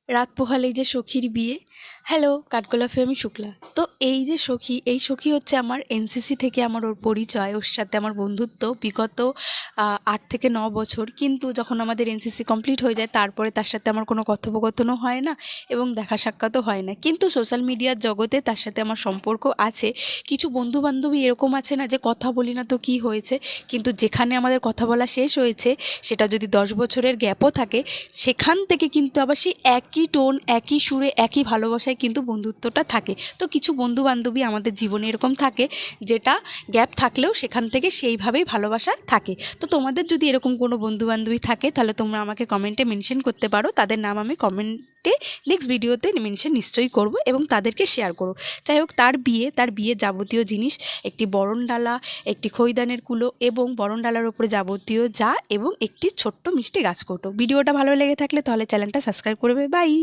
রাত পোহালেই যে সখীর বিয়ে। হ্যালো, কাঠগোলাপে আমি শুক্লা। তো এই যে সখী, এই সখী হচ্ছে আমার এনসিসি থেকে আমার ওর পরিচয়, ওর সাথে আমার বন্ধুত্ব বিগত 8 থেকে 9 বছর। কিন্তু যখন আমাদের এনসিসি কমপ্লিট হয়ে যায় তারপরে তার সাথে আমার কোনো কথোপকথনও হয় না এবং দেখা সাক্ষাৎও হয় না। কিন্তু সোশ্যাল মিডিয়ার জগতে তার সাথে আমার সম্পর্ক আছে। কিছু বন্ধুবান্ধবী এরকম আছে না যে কথা বলি না তো কী হয়েছে, কিন্তু যেখানে আমাদের কথা বলা শেষ হয়েছে সেটা যদি 10 বছরের গ্যাপও থাকে, সেখান থেকে কিন্তু আবার সেই একই টোন, একই সুরে, একই ভালোবাসায় কিন্তু বন্ধুত্বটা থাকে। তো কিছু বন্ধুবান্ধবী আমাদের জীবনে এরকম থাকে যেটা গ্যাপ থাকলেও সেখান থেকে সেইভাবেই ভালোবাসা থাকে। তো তোমাদের যদি এরকম কোনো বন্ধুবান্ধবী থাকে তাহলে তোমরা আমাকে কমেন্টে মেনশন করতে পারো। তাদের নাম আমি কমেন্টে নেক্সট ভিডিওতে মেনশন নিশ্চয়ই করব এবং তাদেরকে শেয়ার করব। যাই হোক, তার বিয়ে যাবতীয় জিনিস, একটি বরণডালা, একটি খৈদানের কুলো এবং বরণডালার ওপরে যাবতীয় এবং একটি ছোট্ট মিষ্টি গাছকৌটো। ভিডিওটা ভালো লেগে থাকলে তাহলে চ্যানেলটা সাবস্ক্রাইব করবে। বাই।